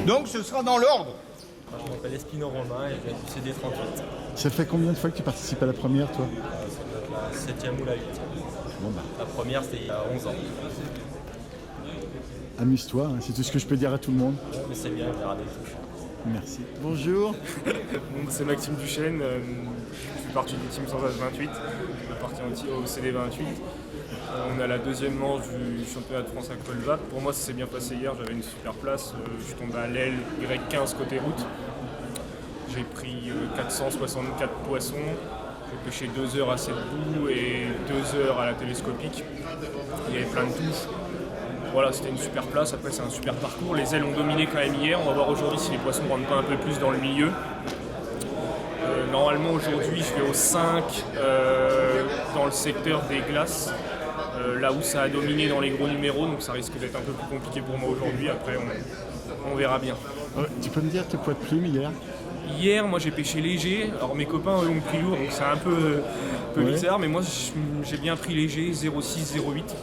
Donc ce sera dans l'ordre. Je m'appelle Espino Romain et je viens du CD38. Ça fait combien de fois que tu participes à la première, toi? Ça doit être la 7e ou la 8e. Bon bah, La première, c'était il y a 11 ans. amuse-toi, hein, c'est tout ce que je peux dire à tout le monde. Mais c'est bien, on verra des touches. Merci. Bonjour. Bon, c'est Maxime Duchesne, je fais partie du team sans âge 28, appartient au CD28. On a la deuxième manche du championnat de France à Colvac. Pour moi, ça s'est bien passé hier, j'avais une super place. Je suis tombé à l'aile Y15 côté route. J'ai pris 464 poissons. J'ai pêché 2 heures à cette boue et 2 heures à la télescopique. Il y avait plein de touches. Voilà, c'était une super place. Après, c'est un super parcours. Les ailes ont dominé quand même hier. On va voir aujourd'hui si les poissons ne rentrent pas un peu plus dans le milieu. Normalement, aujourd'hui, je vais au 5 dans le secteur des glaces. Là où ça a dominé dans les gros numéros, donc ça risque d'être un peu plus compliqué pour moi aujourd'hui. Après, on verra bien. Tu peux me dire tes poids de plume hier? Hier, moi j'ai pêché léger. Alors mes copains eux, ont pris lourd, donc c'est un peu bizarre. Mais moi j'ai bien pris léger, 0,6, 0,8.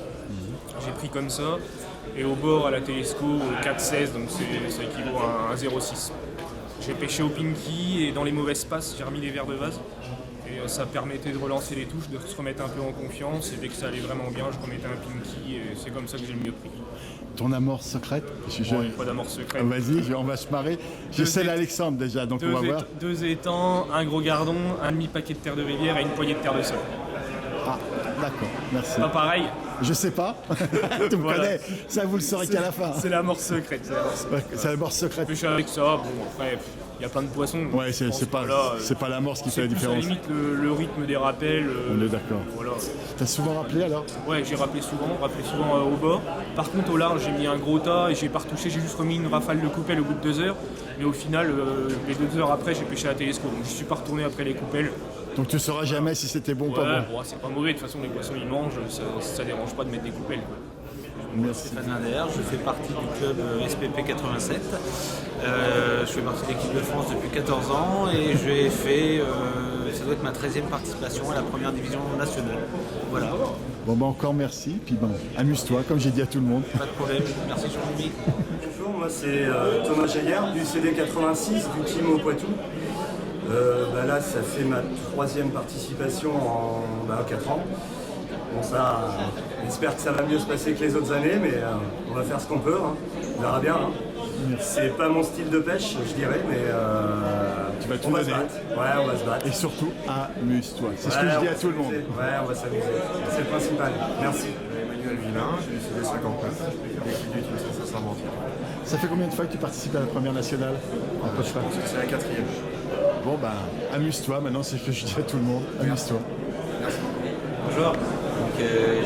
J'ai pris comme ça. Et au bord à la télesco, 4,16, donc ça équivaut à un 0,6. J'ai pêché au pinky et dans les mauvaises passes, j'ai remis les verres de vase. Et ça permettait de relancer les touches, de se remettre un peu en confiance. Et dès que ça allait vraiment bien, je remettais un pinky et c'est comme ça que j'ai le mieux pris. Ton amorce secrète? Pas d'amorce secrète. Vas-y, on va se marrer. Je sais l'Alexandre déjà, donc on va voir. 2 étangs, un gros gardon, un demi-paquet de terre de rivière et une poignée de terre de sol. Ah, d'accord, merci. Pas pareil. Je sais pas. Tu me connais. Ça, vous le saurez qu'à la fin. C'est l'amorce secrète. C'est l'amorce secrète. Pêcher avec ça, bon après, il y a plein de poissons. Ouais, c'est pas l'amorce qui fait la différence. C'est limite le rythme des rappels. On est d'accord. Voilà. T'as souvent rappelé alors? Ouais, j'ai rappelé souvent au bord. Par contre, au large, j'ai mis un gros tas et j'ai pas retouché, j'ai juste remis une rafale de coupelles au bout de 2 heures. Mais au final, les 2 heures après, j'ai pêché à la télescope. Donc je suis pas retourné après les coupelles. Donc tu sauras jamais si c'était bon ou pas bon. Ouais, c'est pas mauvais, de toute façon, les poissons ils mangent, ça dérange pas de mettre des coupelles. Quoi. Merci. Stéphane Linder, je fais partie du club SPP 87. Je fais partie de l'équipe de France depuis 14 ans et j'ai fait, ça doit être ma 13e participation à la première division nationale. Voilà. Bon bah encore merci, puis bon, amuse-toi comme j'ai dit à tout le monde. Pas de problème, merci Jean-Louis. Bonjour, moi c'est Thomas Jaillard du CD86 du team au Poitou. Là ça fait ma 3e participation en 4 ans. Bon ça, j'espère que ça va mieux se passer que les autres années, mais on va faire ce qu'on peut, hein. On verra bien. Hein. C'est pas mon style de pêche, je dirais, mais Tu vas tout on va se donner. battre. Ouais, on va se battre. Et surtout, amuse-toi. C'est ce que je dis à tout le monde. Ouais, on va s'amuser. C'est le principal. Merci. Emmanuel Villain, je suis CD59, l'équipe du team sans Saint-Martin. Ça fait combien de fois que tu participes à la première nationale? Je pense que c'est la 4e. Bon bah, amuse-toi, maintenant c'est ce que je dis à tout le monde. Amuse-toi. Bonjour, donc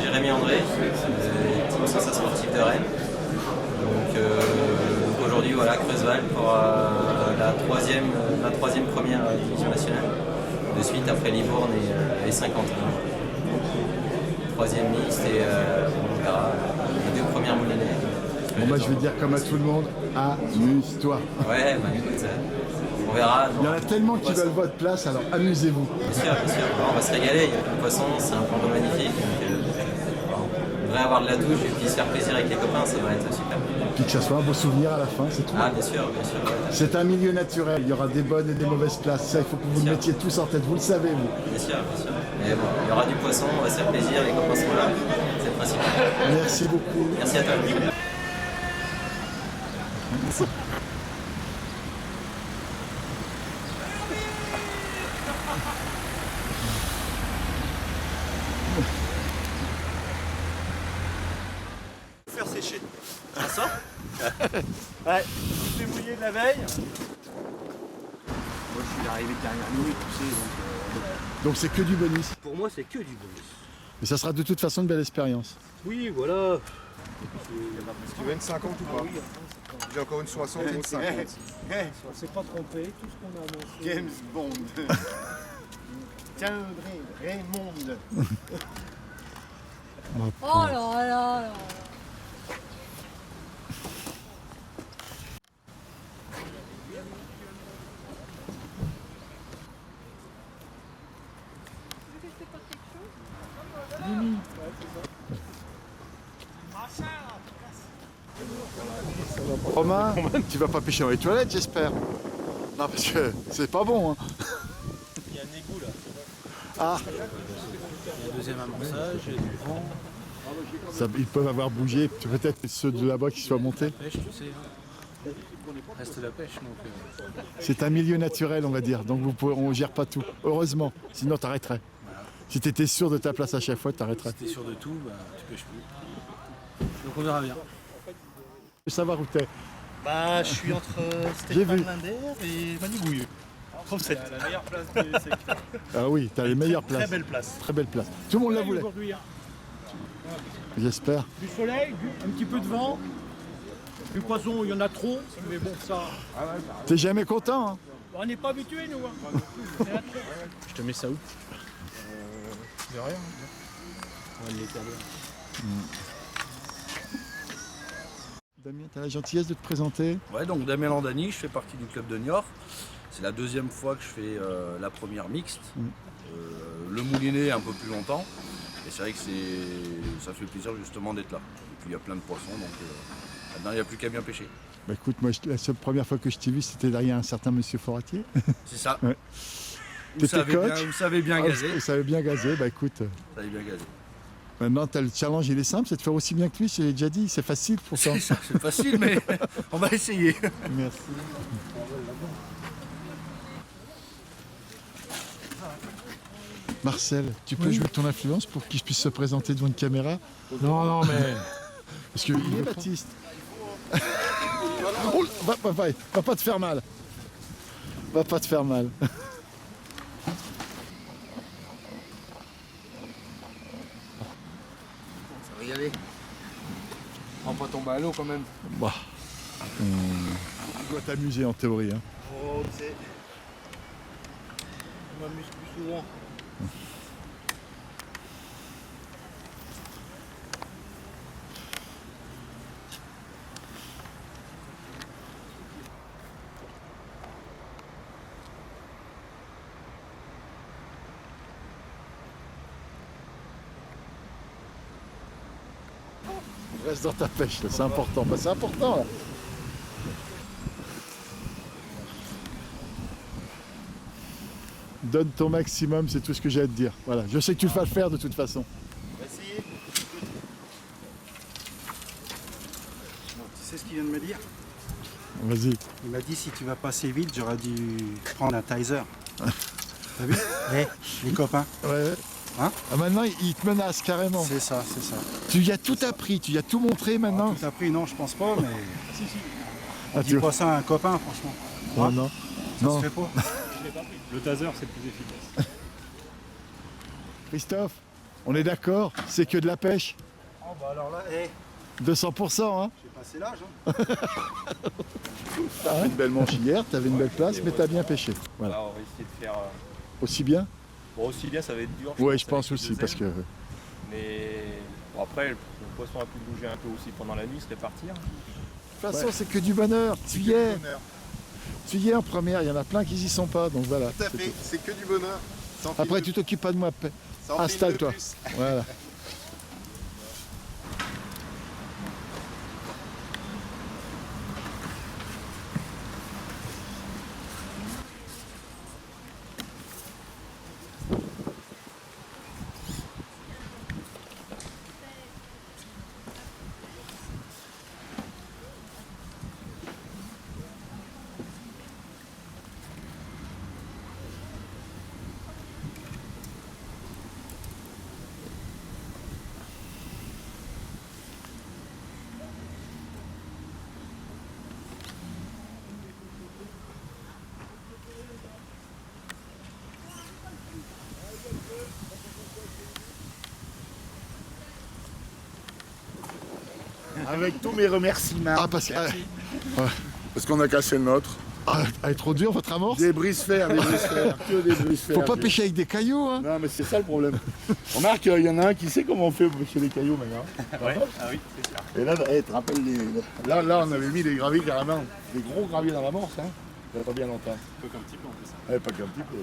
Jérémy André, team Sensation Sportif de Rennes. Donc aujourd'hui voilà, Creusval pour la troisième première division nationale. De suite après Livourne et Saint-Quentin. 3e mixte et on verra les 2 premières moulinets. Bon bah je vais dire comme à tout le monde, amuse-toi. Ouais, bah écoute, on verra. Il y en a tellement qui veulent votre place, alors amusez-vous. Bien sûr, on va se régaler, il y a plein de poissons, c'est un plan d'eau magnifique. On devrait avoir de la touche et puis se faire plaisir avec les copains, ça va être super. Puis que ça soit un beau souvenir à la fin, c'est tout. Ah bien sûr, bien sûr. C'est un milieu naturel, il y aura des bonnes et des mauvaises places. Ça, il faut que vous le mettiez tous en tête, vous le savez vous. Bien sûr, bien sûr. Mais bon, il y aura du poisson, on va se faire plaisir, les copains sont là, c'est le principal. Merci beaucoup. Merci à toi. Faire sécher. Ah ça? Ouais, il fait mouiller de la veille. Moi je suis arrivé de dernière minute, tu sais, Donc c'est que du bonus. pour moi c'est que du bonus. Mais ça sera de toute façon une belle expérience. Oui, voilà. Est-ce qu'il veut une 50 ou pas? J'ai encore une 60 et une 50. On s'est pas trompé, tout ce qu'on a annoncé. James Bond. Tiens, Raymond. Oh là là là. Mimi. Romain, tu vas pas pêcher dans les toilettes, j'espère. Non, parce que c'est pas bon. Hein. Il y a un égout là. Ah, Il y a un deuxième amorçage, il y a du vent. ils peuvent avoir bougé, peut-être ceux de là-bas qui soient montés. La pêche, tu sais. Hein. Reste la pêche, donc. C'est un milieu naturel, on va dire, donc on ne gère pas tout. Heureusement, sinon t'arrêterais. Si tu étais sûr de ta place à chaque fois, t'arrêterais. Si t'es sûr de tout, bah, tu pêches plus. Donc on verra bien. Je veux savoir où t'es. Bah, je suis entre J'ai vu. Stéphane Linder et Manigouille. Comme cette La meilleure place du secteur. Ah oui, t'as les meilleures places. très belle place. Très belle place. Tout le monde la voulait. Aujourd'hui, hein. J'espère. Du soleil, un petit peu de vent. Du poisson, il y en a trop, mais bon, ça, T'es jamais content, hein? on n'est pas habitués, nous. Hein. Je te mets ça où De rien. Damien, t'as la gentillesse de te présenter? Ouais, donc Damien Landani, je fais partie du club de Niort. C'est la deuxième fois que je fais la première mixte. Le moulinet un peu plus longtemps. Et c'est vrai que ça fait plaisir justement d'être là. Et puis il y a plein de poissons, donc maintenant il n'y a plus qu'à bien pêcher. Bah écoute, moi la seule première fois que je t'ai vu, c'était derrière un certain monsieur Foratier. C'est ça. Ouais. Vous savez bien gazer. Vous savez bien gazer, bah écoute. Vous savez bien gazer. Maintenant, le challenge, il est simple, c'est de faire aussi bien que lui, je l'ai déjà dit, c'est facile pourtant. C'est ça, c'est facile, mais on va essayer. Merci. Marcel, tu peux jouer ton influence pour qu'il puisse se présenter devant une caméra? Non, mais. Parce que il est Baptiste. Oh, va pas te faire mal. Va pas te faire mal. Ça va y aller. On va pas tomber à l'eau quand même. Bah, tu dois t'amuser en théorie. Hein. Oh, tu sais. Je m'amuse plus souvent. Reste dans ta pêche, là, c'est important. Bah, c'est important là. Donne ton maximum, c'est tout ce que j'ai à te dire. Voilà, je sais que tu vas le faire de toute façon. Merci. Bon, tu sais ce qu'il vient de me dire? Vas-y. Il m'a dit si tu vas passer vite, j'aurais dû prendre un taser. T'as vu? Les copains. Ouais. Hein? Ah, maintenant, il te menace carrément. C'est ça, c'est ça. Tu y as tout appris, tu y as tout montré maintenant. Tout appris, non, je pense pas, mais. Ah, Dis pas ça à un copain, franchement. Oh, non. Ça Non. se fait pas. Le taser, c'est le plus efficace. Christophe, on est d'accord, c'est que de la pêche. Oh, bah alors là, 200%, hein. j'ai passé l'âge. Hein. T'as fait une belle manche hier, t'avais une belle place, mais t'as bien pêché. Voilà. Alors, on va essayer de faire. Aussi bien? Bon, aussi bien, ça va être dur. Ouais, je pense avec les aussi, deux parce ailes. que. Mais bon, après, le poisson a pu bouger un peu aussi pendant la nuit, se répartir. De toute façon, c'est que du bonheur. Tu y es. Tu y es en première, il y en a plein qui y sont pas, donc voilà. Tout à fait, c'est que du bonheur. Après, tu t'occupes pas de moi. Installe-toi. Voilà. Avec tous mes remerciements. Ah, parce que. Parce qu'on a cassé le nôtre. Ah, elle est trop dure votre amorce. Des brise-fer, que des brise-fer. Faut pas pêcher avec des cailloux, hein. Non, mais c'est ça le problème. Remarque, il y en a un qui sait comment on fait pour pêcher les cailloux maintenant. Ouais, ah oui, c'est sûr. Et là, tu te rappelles, là, on avait mis des graviers carrément, des gros graviers dans l'amorce, hein. Il y a pas bien longtemps. Un peu qu'un petit peu en plus. Ouais, pas qu'un petit peu.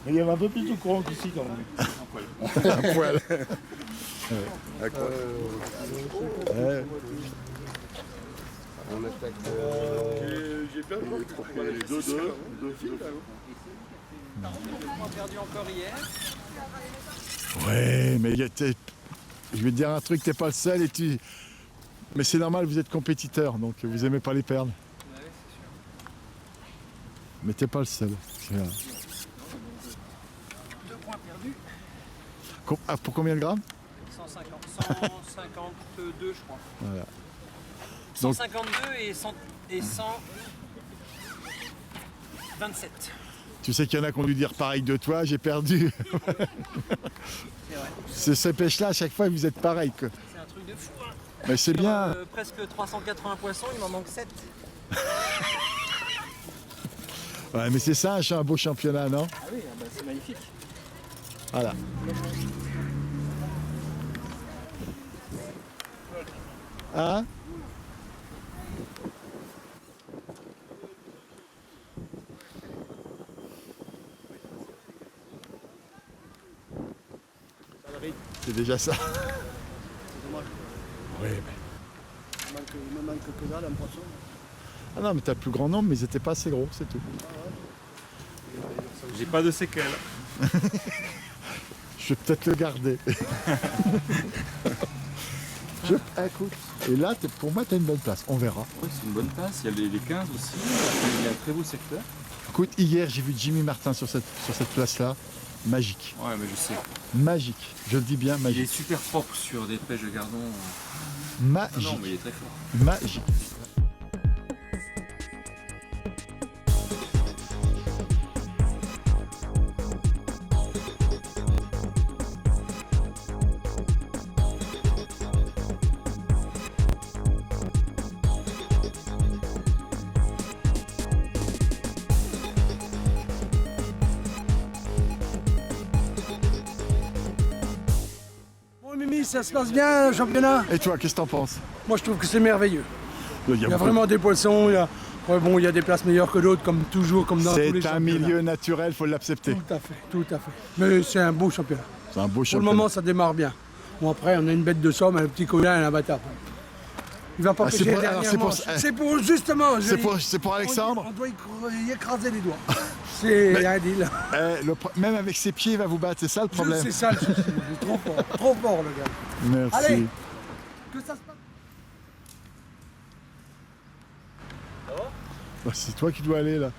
Mais il y avait un peu plus de courant qu'ici quand même. Un poil. Un poil. D'accord. On attaque j'ai bien les deux fils là. On a perdu encore hier. Ouais, mais je vais te dire un truc, t'es pas le seul et tu. Mais c'est normal, vous êtes compétiteur, donc vous aimez pas les perdre. Ouais, c'est sûr. Mais t'es pas le seul. 2 points perdus. Pour combien de grammes? 152, je crois. Voilà. 152 et 127. Tu sais qu'il y en a qui ont dû dire pareil de toi, j'ai perdu. C'est vrai. Ces pêches-là, à chaque fois, vous êtes pareil. C'est un truc de fou. Hein. Mais c'est bien. Presque 380 poissons, il m'en manque 7. Ouais, mais c'est ça, un beau championnat, non? Ah oui, bah c'est magnifique. Voilà. Hein? C'est déjà ça. C'est dommage. Oui, mais. Il me manque que dalle en poisson. Ah non, mais t'as le plus grand nombre, mais ils étaient pas assez gros, c'est tout. J'ai pas de séquelles. Je vais peut-être le garder. Écoute, et là, pour moi, t'as une bonne place. On verra. Oui, c'est une bonne place. Il y a les 15 aussi. Il y a un très beau secteur. Écoute, hier, j'ai vu Jimmy Martin sur cette place-là. Magique. Ouais, mais je sais. Magique. Je le dis bien, magique. Il est super propre sur des pêches de gardon. Magique. Non, mais il est très fort. Magique. Mimi, ça se passe bien le championnat? Et toi, qu'est-ce que t'en penses? Moi je trouve que c'est merveilleux. Il y a vraiment des poissons, il y a des places meilleures que d'autres, comme toujours, comme dans tous les championnats. C'est un milieu naturel, faut l'accepter. Tout à fait, tout à fait. Mais c'est un beau championnat. C'est un beau championnat. Pour le moment, ça démarre bien. Bon après, on a une bête de somme, un petit colin et un bâtard. Il va pas pêcher les dernières manches. C'est pour justement. C'est pour Alexandre. On doit y écraser les doigts. C'est un deal. Même avec ses pieds, il va vous battre, c'est ça le problème. C'est ça le souci. Il est trop fort le gars. Merci. Allez, que ça se passe. Bah, c'est toi qui dois aller là.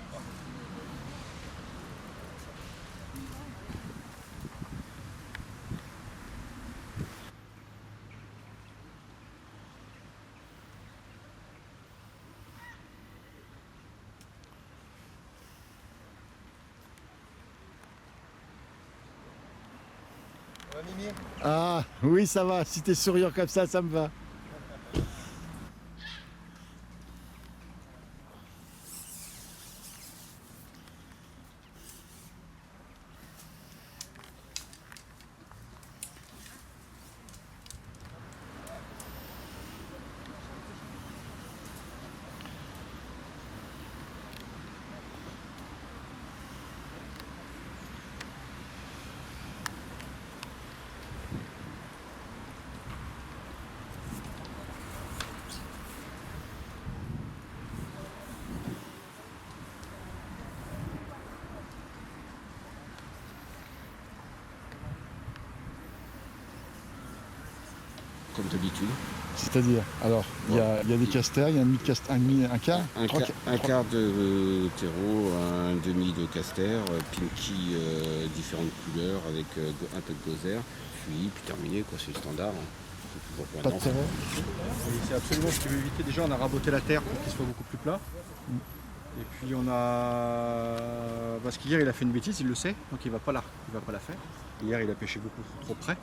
Ah, oui, ça va. Si t'es souriant comme ça me va. Comme d'habitude. C'est-à-dire, alors, il y a des casters, il y a un quart Un quart de terreau, un demi de caster, pinky différentes couleurs avec un peu de gozer, puis terminé, quoi, c'est le standard. Pas de terreau. C'est absolument ce qu'il veut éviter. Déjà, on a raboté la terre pour qu'il soit beaucoup plus plat. Et puis on a... Parce qu'hier il a fait une bêtise, il le sait, donc il va pas la faire. Hier il a pêché beaucoup trop près.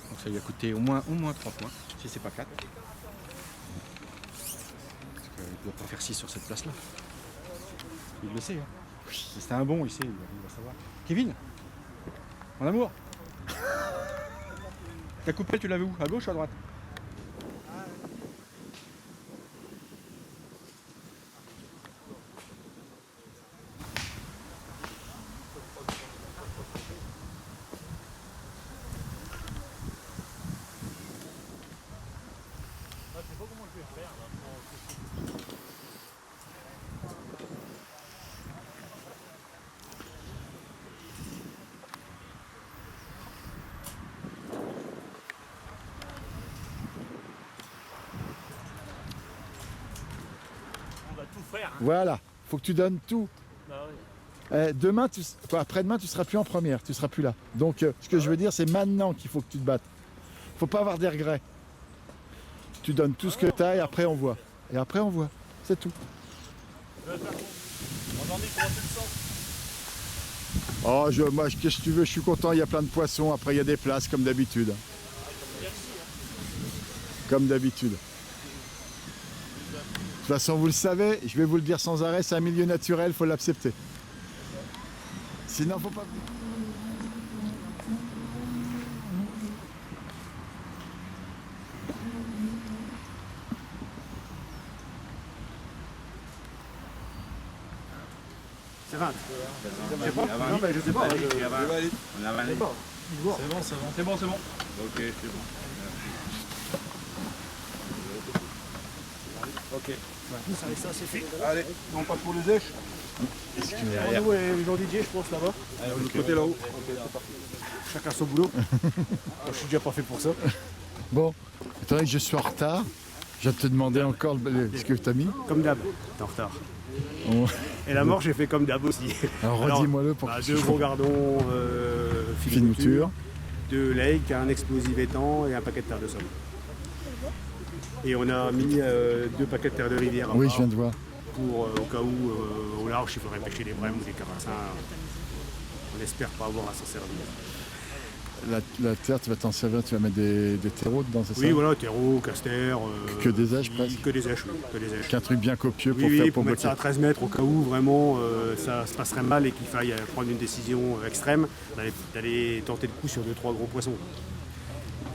Donc ça lui a coûté au moins 3 points, si c'est pas 4. Parce qu'il ne doit pas faire 6 sur cette place-là. Il le sait. Hein. C'est un bon, il sait, il va savoir. Kevin, mon amour, ta coupelle tu l'avais où? À gauche ou à droite? Voilà, faut que tu donnes tout. Demain, après-demain, tu seras plus en première, tu seras plus là. Donc, ce que je veux dire, c'est maintenant qu'il faut que tu te battes. Faut pas avoir des regrets. Tu donnes tout ce que tu as et après on voit. Et après on voit, c'est tout. Oh, moi, qu'est-ce que tu veux, je suis content, il y a plein de poissons, après il y a des places comme d'habitude. Comme d'habitude. De toute façon, vous le savez, je vais vous le dire sans arrêt, c'est un milieu naturel, il faut l'accepter. Sinon, faut pas... C'est 20. Je sais pas. Non, mais je sais pas. On a 20. C'est bon. C'est bon. Ok, c'est bon. Ok. Ça c'est fait. Allez, on passe pour les éches. Nous les gens DJ, je pense là-bas. Allez, de l'autre côté là-haut. Chacun son boulot. Je suis déjà pas fait pour ça. Bon, étant donné que je suis en retard, je vais te demander encore ce que tu as mis. Comme d'hab, t'es en retard. Oh. Et la mort, j'ai fait comme d'hab aussi. Alors redis-moi-le pour que 2 gros gardons, fine mouture, 2 legs, un explosif étang et un paquet de terre de somme. Et on a mis 2 paquets de terre de rivière. Oui, je viens de voir. Pour au cas où au large il faudrait pêcher des brèmes ou des carassins. On espère pas avoir à s'en servir. La terre, tu vas t'en servir, tu vas mettre des terreaux dedans, c'est ça? Oui, voilà, terreaux, caster. Que des èches presque? Que des èches, oui. Que des èches. Qu'un truc bien copieux pour faire pour mettre ça à 13 mètres au cas où vraiment ça se passerait mal et qu'il faille prendre une décision extrême, d'aller tenter le coup sur 2-3 gros poissons.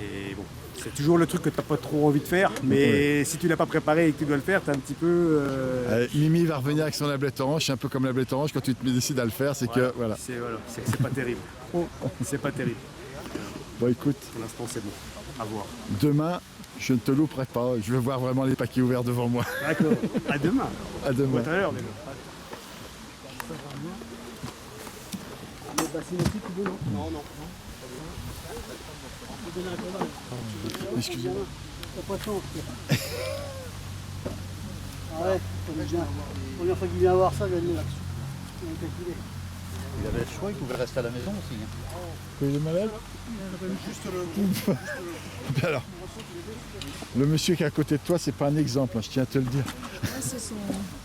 Et bon, c'est toujours le truc que tu n'as pas trop envie de faire, mais si tu l'as pas préparé et que tu dois le faire, tu es un petit peu... Mimi va revenir avec son ablette orange, c'est un peu comme l'ablette orange, quand tu te décides à le faire, c'est que... Voilà. C'est pas terrible. C'est pas terrible. Bon, écoute. Pour l'instant, c'est bon. À voir. Demain, je ne te louperai pas. Je veux voir vraiment les paquets ouverts devant moi. D'accord. À demain. À demain. Tout à l'heure, déjà. Non. Excusez-moi. Ah ouais, bien. La première fois qu'il vient voir ça, je vais le calculer. Il avait le choix, il pouvait rester à la maison aussi. Il est malade? Juste le... Alors, le monsieur qui est à côté de toi, c'est pas un exemple, hein, je tiens à te le dire. C'est son...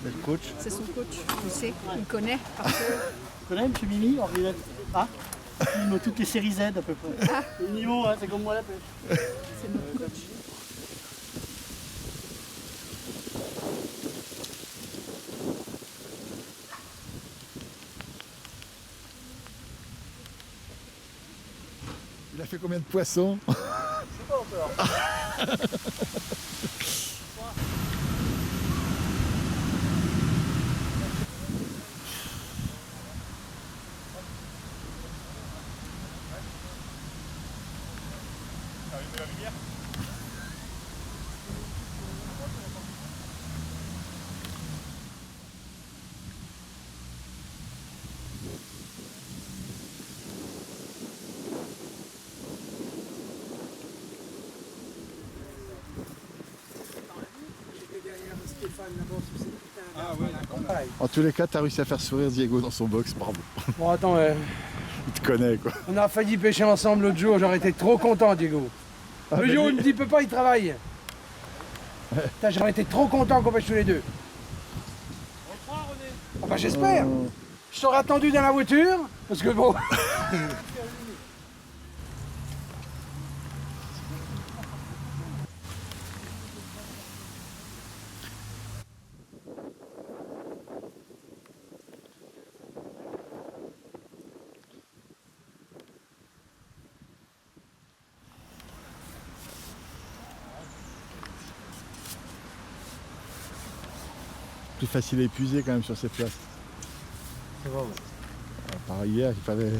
Le coach. C'est son coach, il sait, il connaît. Parce que... Tu connais M. Mimi, ordinateur? Ah, il filme toutes les séries Z à peu près. Ah. C'est niveau, hein, c'est comme moi la pêche. C'est notre coach. Il a fait combien de poissons? Je sais pas encore. En tous les cas, tu as réussi à faire sourire Diego dans son box, bravo. Bon, attends, il te connaît, quoi. On a failli pêcher ensemble l'autre jour, j'aurais été trop content, Diego. Le jour où il me dit, peut pas, il travaille. J'aurais été trop content qu'on pêche tous les deux. Ah bah j'espère. Je t'aurais attendu dans la voiture, parce que bon... Plus facile à épuiser quand même sur ces places. C'est vrai. Par hier, il fallait...